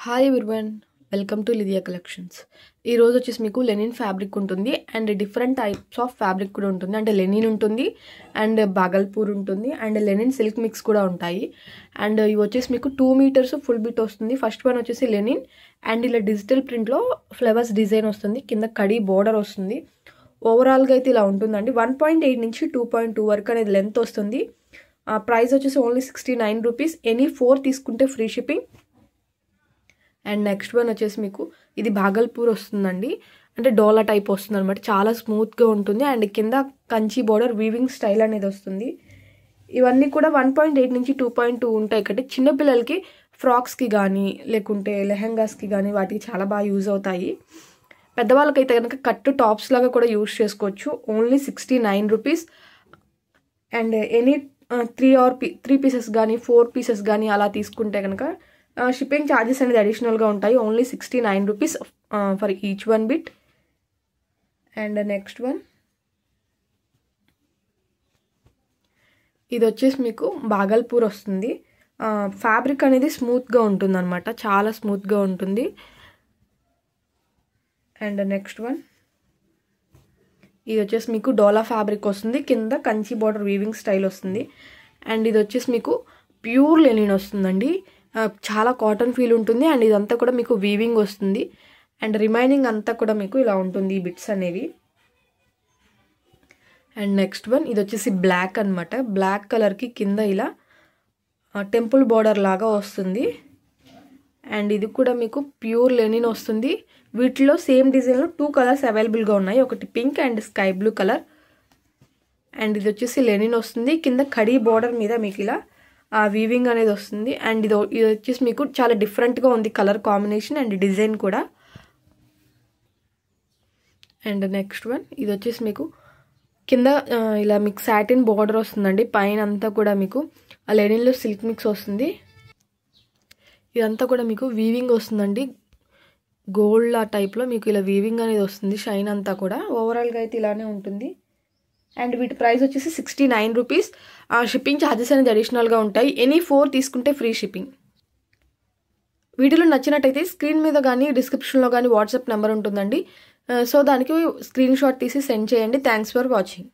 Hi everyone, welcome to Lydia collections. ఈరోజు వచ్చేసి మీకు లెనిన్ ఫ్యాబ్రిక్ ఉంటుంది and different types of fabric కూడా ఉంటుంది. అంటే లెనిన్ ఉంటుంది అండ్ బాగల్పూర్ ఉంటుంది అండ్ లెనిన్ సిల్క్ మిక్స్ కూడా ఉంటాయి. అండ్ ఇవి వచ్చేసి మీకు 2 మీటర్స్ ఫుల్ బిట్ వస్తుంది. ఫస్ట్ వన్ వచ్చేసి లెనిన్ అండ్ ఇలా డిజిటల్ ప్రింట్లో ఫ్లవర్స్ డిజైన్ వస్తుంది, కింద కడి బోర్డర్ వస్తుంది. ఓవరాల్గా అయితే ఇలా ఉంటుందండి. 1.8 నుంచి 2.2 వరకు అనేది లెంత్ వస్తుంది. ప్రైస్ వచ్చేసి ఓన్లీ 69 రూపీస్. ఎనీ 4 తీసుకుంటే free shipping. And next one వచ్చేసి మీకు ఇది బాగల్పూర్ వస్తుందండి. అంటే డోలా టైప్ వస్తుంది అనమాట. చాలా స్మూత్గా ఉంటుంది అండ్ కింద కంచి బోర్డర్ వీవింగ్ స్టైల్ అనేది వస్తుంది. ఇవన్నీ కూడా 1.8 నుంచి 2.2 ఉంటాయి. ఇక్కడ చిన్నపిల్లలకి ఫ్రాక్స్కి కానీ లేకుంటే లెహంగాస్కి కానీ వాటికి చాలా బాగా యూజ్ అవుతాయి. పెద్దవాళ్ళకైతే కనుక కట్టు టాప్స్ లాగా కూడా యూజ్ చేసుకోవచ్చు. Only 69 rupees. And any 3 pieces కానీ 4 పీసెస్ కానీ అలా తీసుకుంటే కనుక షిప్పింగ్ ఛార్జెస్ అనేది అడిషనల్గా ఉంటాయి. Only 69 rupees for each one bit. And next one ఇది వచ్చేసి మీకు బాగల్పూర్ వస్తుంది. ఫ్యాబ్రిక్ అనేది స్మూత్గా ఉంటుంది అనమాట, చాలా స్మూత్గా ఉంటుంది. అండ్ నెక్స్ట్ వన్ ఇది వచ్చేసి మీకు డోలా ఫ్యాబ్రిక్ వస్తుంది, కింద కంచి బార్డర్ వీవింగ్ స్టైల్ వస్తుంది. అండ్ ఇది వచ్చేసి మీకు ప్యూర్ లెనిన్ వస్తుందండి. చాలా కాటన్ ఫీల్ ఉంటుంది అండ్ ఇదంతా కూడా మీకు వీవింగ్ వస్తుంది. అండ్ రిమైనింగ్ అంతా కూడా మీకు ఇలా ఉంటుంది ఈ బిట్స్ అనేవి. అండ్ నెక్స్ట్ వన్ ఇది వచ్చేసి బ్లాక్ అనమాట. బ్లాక్ కలర్కి కింద ఇలా టెంపుల్ బార్డర్ లాగా వస్తుంది. అండ్ ఇది కూడా మీకు ప్యూర్ లెనిన్ వస్తుంది. వీటిలో సేమ్ డిజైన్లో 2 కలర్స్ అవైలబుల్గా ఉన్నాయి, ఒకటి pink and sky blue colour. And ఇది వచ్చేసి లెనిన్ వస్తుంది, కింద కడీ బార్డర్ మీద మీకు ఇలా వీవింగ్ అనేది వస్తుంది. అండ్ ఇది వచ్చేసి మీకు చాలా డిఫరెంట్గా ఉంది కలర్ కాంబినేషన్ అండ్ డిజైన్ కూడా. అండ్ నెక్స్ట్ వన్ ఇది వచ్చేసి మీకు కింద ఇలా మీకు సాటిన్ బార్డర్ వస్తుందండి. పైన అంతా కూడా మీకు లెనిన్లో సిల్క్ మిక్స్ వస్తుంది. ఇదంతా కూడా మీకు వీవింగ్ వస్తుందండి, గోల్డ్ ఆ టైప్లో మీకు ఇలా వీవింగ్ అనేది వస్తుంది. షైన్ అంతా కూడా ఓవరాల్గా అయితే ఇలానే ఉంటుంది. అండ్ వీటి ప్రైస్ వచ్చేసి 69 రూపీస్. షిప్పింగ్ ఛార్జెస్ అనేది అడిషనల్గా ఉంటాయి. ఎనీ 4 తీసుకుంటే ఫ్రీ షిప్పింగ్. వీడియోలో నచ్చినట్టయితే స్క్రీన్ మీద కానీ డిస్క్రిప్షన్లో కానీ వాట్సాప్ నెంబర్ ఉంటుందండి. సో దానికి స్క్రీన్ షాట్ తీసి సెండ్ చేయండి. Thanks for watching.